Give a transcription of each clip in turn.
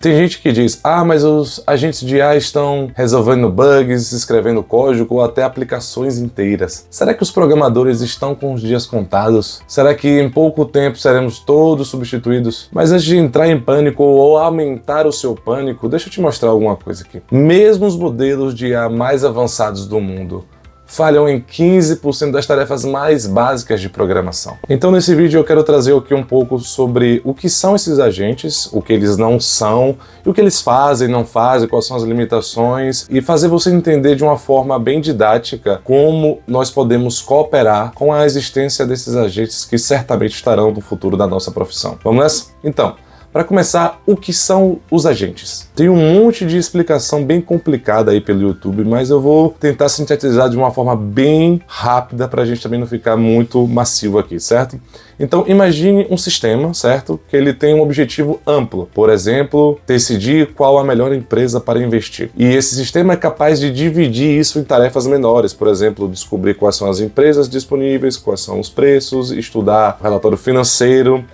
Tem gente que diz, mas os agentes de IA estão resolvendo bugs, escrevendo código ou até aplicações inteiras. Será que os programadores estão com os dias contados? Será que em pouco tempo seremos todos substituídos? Mas antes de entrar em pânico ou aumentar o seu pânico, deixa eu te mostrar alguma coisa aqui. Mesmo os modelos de IA mais avançados do mundo falham em 15% das tarefas mais básicas de programação. Então nesse vídeo eu quero trazer aqui um pouco sobre o que são esses agentes, o que eles não são, e o que eles fazem, não fazem, quais são as limitações, e fazer você entender de uma forma bem didática como nós podemos cooperar com a existência desses agentes que certamente estarão no futuro da nossa profissão. Vamos nessa? Então, para começar, o que são os agentes? Tem um monte de explicação bem complicada aí pelo YouTube, mas eu vou tentar sintetizar de uma forma bem rápida para a gente também não ficar muito massivo aqui, certo? Então imagine um sistema, certo? Que ele tem um objetivo amplo. Por exemplo, decidir qual a melhor empresa para investir. E esse sistema é capaz de dividir isso em tarefas menores. Por exemplo, descobrir quais são as empresas disponíveis, quais são os preços, estudar o relatório financeiro.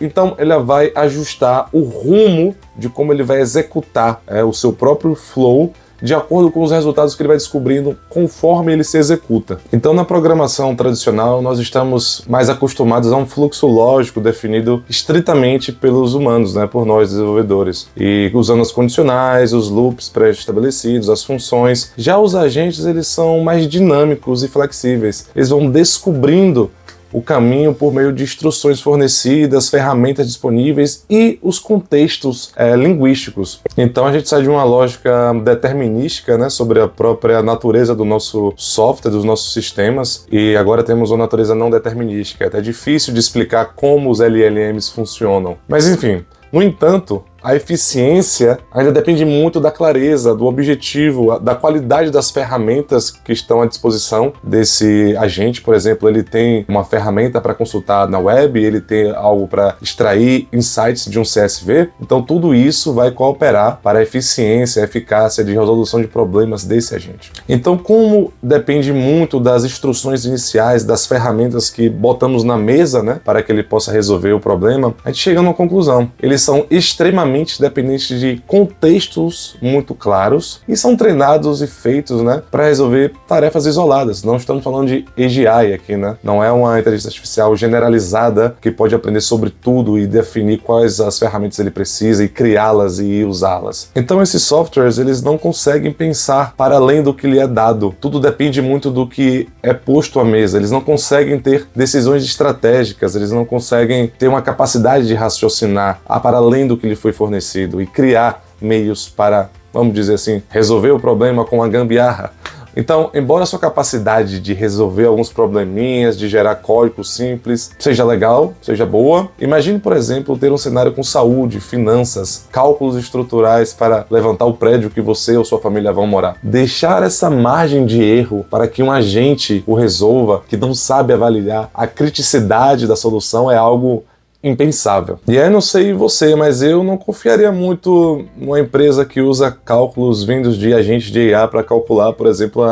Então ele vai ajustar o rumo de como ele vai executar o seu próprio flow de acordo com os resultados que ele vai descobrindo conforme ele se executa. Então, na programação tradicional, nós estamos mais acostumados a um fluxo lógico definido estritamente pelos humanos, por nós desenvolvedores, e usando as condicionais, os loops pré-estabelecidos, as funções. Já os agentes, eles são mais dinâmicos e flexíveis. Eles vão descobrindo o caminho por meio de instruções fornecidas, ferramentas disponíveis e os contextos linguísticos. Então a gente sai de uma lógica determinística, sobre a própria natureza do nosso software, dos nossos sistemas, e agora temos uma natureza não determinística. É até difícil de explicar como os LLMs funcionam. Mas enfim, no entanto, a eficiência ainda depende muito da clareza, do objetivo, da qualidade das ferramentas que estão à disposição desse agente. Por exemplo, ele tem uma ferramenta para consultar na web, ele tem algo para extrair insights de um CSV. Então tudo isso vai cooperar para a eficiência, a eficácia de resolução de problemas desse agente. Então, como depende muito das instruções iniciais, das ferramentas que botamos na mesa, para que ele possa resolver o problema, a gente chega numa conclusão. Eles são extremamente dependentes de contextos muito claros e são treinados e feitos para resolver tarefas isoladas. Não estamos falando de AGI aqui, Não é uma inteligência artificial generalizada que pode aprender sobre tudo e definir quais as ferramentas ele precisa e criá-las e usá-las. Então esses softwares, eles não conseguem pensar para além do que lhe é dado. Tudo depende muito do que é posto à mesa. Eles não conseguem ter decisões estratégicas, eles não conseguem ter uma capacidade de raciocinar para além do que lhe foi fornecido e criar meios para, vamos dizer assim, resolver o problema com a gambiarra. Então, embora a sua capacidade de resolver alguns probleminhas, de gerar código simples, seja legal, seja boa, imagine, por exemplo, ter um cenário com saúde, finanças, cálculos estruturais para levantar o prédio que você ou sua família vão morar. Deixar essa margem de erro para que um agente o resolva, que não sabe avaliar a criticidade da solução, é algo impensável. E aí, não sei você, mas eu não confiaria muito numa empresa que usa cálculos vindos de agentes de IA para calcular, por exemplo,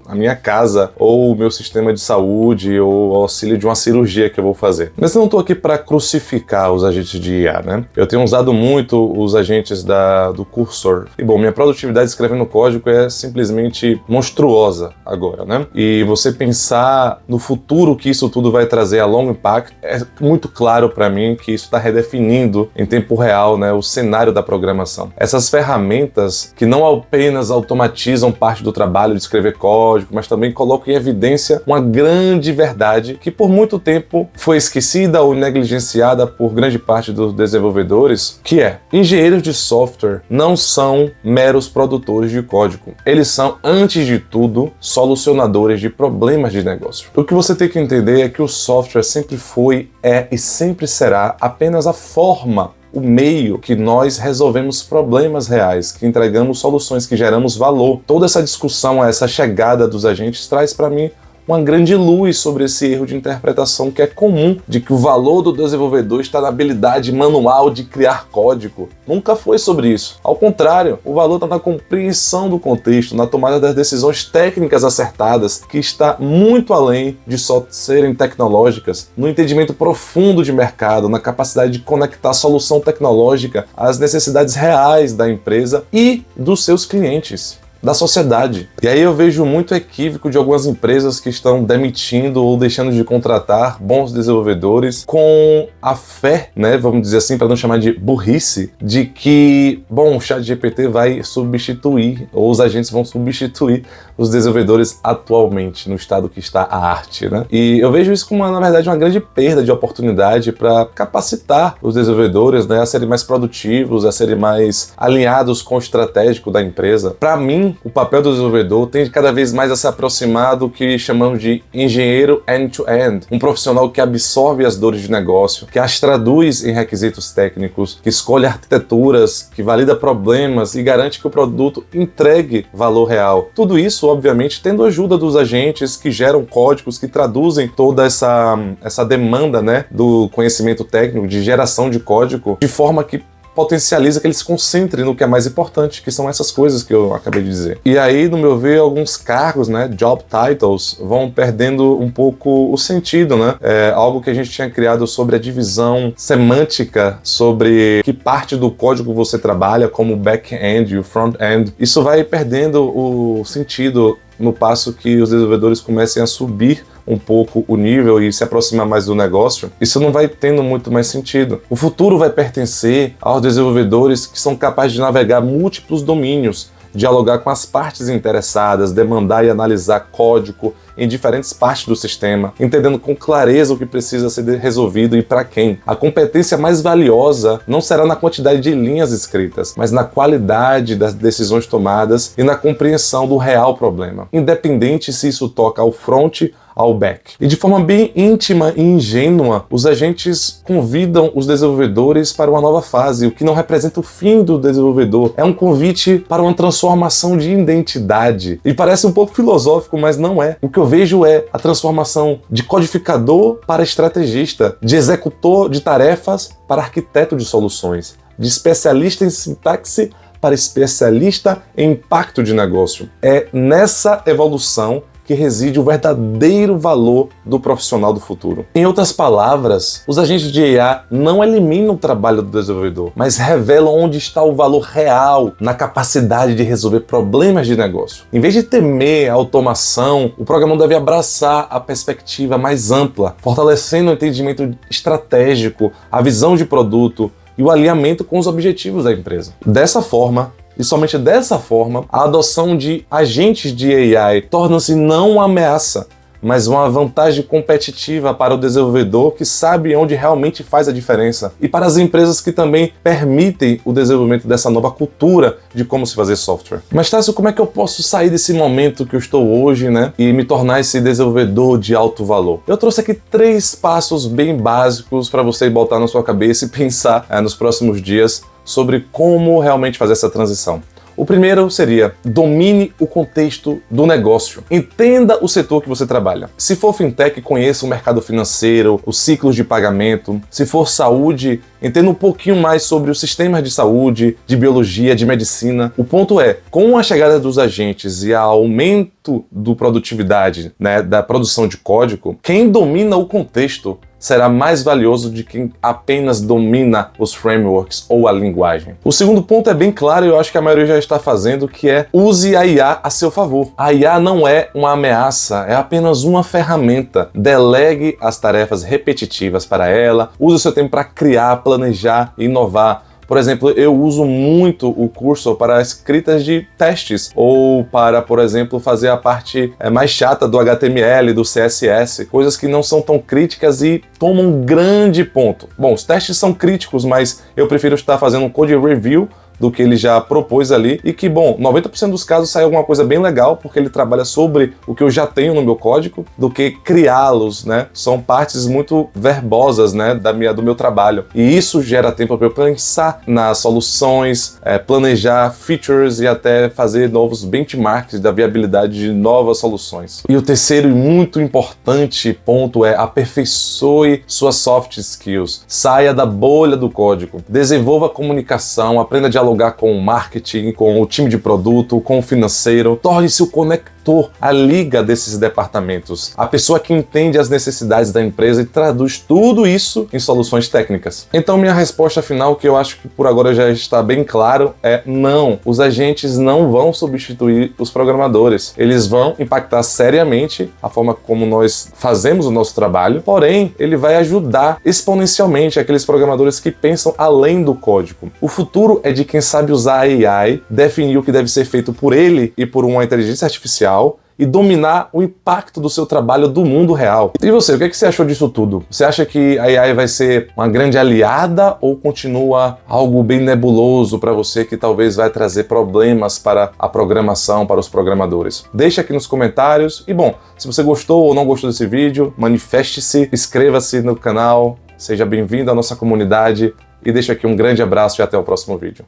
a minha casa, ou o meu sistema de saúde, ou o auxílio de uma cirurgia que eu vou fazer. Mas eu não estou aqui para crucificar os agentes de IA, Eu tenho usado muito os agentes do Cursor. E bom, minha produtividade escrevendo código é simplesmente monstruosa agora, E você pensar no futuro que isso tudo vai trazer a longo impacto, é muito claro para mim que isso está redefinindo em tempo real, o cenário da programação. Essas ferramentas que não apenas automatizam parte do trabalho de escrever código, mas também coloca em evidência uma grande verdade que por muito tempo foi esquecida ou negligenciada por grande parte dos desenvolvedores, que é: engenheiros de software não são meros produtores de código. Eles são, antes de tudo, solucionadores de problemas de negócio. O que você tem que entender é que o software sempre foi, é e sempre será apenas a forma, o meio que nós resolvemos problemas reais, que entregamos soluções, que geramos valor. Toda essa discussão, essa chegada dos agentes traz para mim uma grande luz sobre esse erro de interpretação que é comum, de que o valor do desenvolvedor está na habilidade manual de criar código. Nunca foi sobre isso. Ao contrário, o valor está na compreensão do contexto, na tomada das decisões técnicas acertadas, que está muito além de só serem tecnológicas, no entendimento profundo de mercado, na capacidade de conectar a solução tecnológica às necessidades reais da empresa e dos seus clientes, da sociedade. E aí eu vejo muito equívoco de algumas empresas que estão demitindo ou deixando de contratar bons desenvolvedores com a fé, né, vamos dizer assim, para não chamar de burrice, de que, bom, o ChatGPT vai substituir, ou os agentes vão substituir os desenvolvedores atualmente, no estado que está a arte, né? E eu vejo isso como, na verdade, uma grande perda de oportunidade para capacitar os desenvolvedores, né, a serem mais produtivos, a serem mais alinhados com o estratégico da empresa. Para mim, o papel do desenvolvedor tem cada vez mais a se aproximar do que chamamos de engenheiro end-to-end, um profissional que absorve as dores de negócio, que as traduz em requisitos técnicos, que escolhe arquiteturas, que valida problemas e garante que o produto entregue valor real. Tudo isso, obviamente, tendo a ajuda dos agentes que geram códigos, que traduzem toda essa demanda, né, do conhecimento técnico, de geração de código, de forma que potencializa que ele se concentre no que é mais importante, que são essas coisas que eu acabei de dizer. E aí, no meu ver, alguns cargos, né, job titles, vão perdendo um pouco o sentido, né? Algo que a gente tinha criado sobre a divisão semântica, sobre que parte do código você trabalha, como o back-end e o front-end. Isso vai perdendo o sentido no passo que os desenvolvedores comecem a subir um pouco o nível e se aproximar mais do negócio, isso não vai tendo muito mais sentido. O futuro vai pertencer aos desenvolvedores que são capazes de navegar múltiplos domínios, dialogar com as partes interessadas, demandar e analisar código em diferentes partes do sistema, entendendo com clareza o que precisa ser resolvido e para quem. A competência mais valiosa não será na quantidade de linhas escritas, mas na qualidade das decisões tomadas e na compreensão do real problema, independente se isso toca ao front ao back. E de forma bem íntima e ingênua, os agentes convidam os desenvolvedores para uma nova fase, o que não representa o fim do desenvolvedor. É um convite para uma transformação de identidade. E parece um pouco filosófico, mas não é. O que eu vejo é a transformação de codificador para estrategista, de executor de tarefas para arquiteto de soluções, de especialista em sintaxe para especialista em impacto de negócio. É nessa evolução que reside o verdadeiro valor do profissional do futuro. Em outras palavras, os agentes de IA não eliminam o trabalho do desenvolvedor, mas revelam onde está o valor real na capacidade de resolver problemas de negócio. Em vez de temer a automação, o programador deve abraçar a perspectiva mais ampla, fortalecendo o entendimento estratégico, a visão de produto e o alinhamento com os objetivos da empresa. Dessa forma, e somente dessa forma, a adoção de agentes de AI torna-se não uma ameaça, mas uma vantagem competitiva para o desenvolvedor que sabe onde realmente faz a diferença e para as empresas que também permitem o desenvolvimento dessa nova cultura de como se fazer software. Mas, Tássio, como é que eu posso sair desse momento que eu estou hoje, né, e me tornar esse desenvolvedor de alto valor? Eu trouxe aqui 3 passos bem básicos para você botar na sua cabeça e pensar nos próximos dias sobre como realmente fazer essa transição. O primeiro seria: domine o contexto do negócio. Entenda o setor que você trabalha. Se for fintech, conheça o mercado financeiro, os ciclos de pagamento. Se for saúde, entenda um pouquinho mais sobre os sistemas de saúde, de biologia, de medicina. O ponto é, com a chegada dos agentes e o aumento da produtividade, né, da produção de código, quem domina o contexto será mais valioso de quem apenas domina os frameworks ou a linguagem. O segundo ponto é bem claro e eu acho que a maioria já está fazendo, que é: use a IA a seu favor. A IA não é uma ameaça, é apenas uma ferramenta. Delegue as tarefas repetitivas para ela, use o seu tempo para criar, planejar e inovar. Por exemplo, eu uso muito o Cursor para escritas de testes ou para, por exemplo, fazer a parte mais chata do HTML, do CSS, coisas que não são tão críticas e tomam um grande ponto. Bom, os testes são críticos, mas eu prefiro estar fazendo um code review do que ele já propôs ali e que, bom, 90% dos casos sai alguma coisa bem legal, porque ele trabalha sobre o que eu já tenho no meu código, do que criá-los, né? São partes muito verbosas, né, do meu trabalho. E isso gera tempo para eu pensar nas soluções, planejar features e até fazer novos benchmarks da viabilidade de novas soluções. E o terceiro e muito importante ponto é aperfeiçoe suas soft skills. Saia da bolha do código. Desenvolva a comunicação, aprenda a dialogar com o marketing, com o time de produto, com o financeiro. Torne-se o conector, a liga desses departamentos. A pessoa que entende as necessidades da empresa e traduz tudo isso em soluções técnicas. Então minha resposta final, que eu acho que por agora já está bem claro, é não. Os agentes não vão substituir os programadores. Eles vão impactar seriamente a forma como nós fazemos o nosso trabalho, porém, ele vai ajudar exponencialmente aqueles programadores que pensam além do código. O futuro é de quem sabe usar a AI, definir o que deve ser feito por ele e por uma inteligência artificial e dominar o impacto do seu trabalho do mundo real. E você, o que você achou disso tudo? Você acha que a AI vai ser uma grande aliada ou continua algo bem nebuloso para você que talvez vai trazer problemas para a programação, para os programadores? Deixa aqui nos comentários. E bom, se você gostou ou não gostou desse vídeo, manifeste-se, inscreva-se no canal, seja bem-vindo à nossa comunidade e deixa aqui um grande abraço e até o próximo vídeo.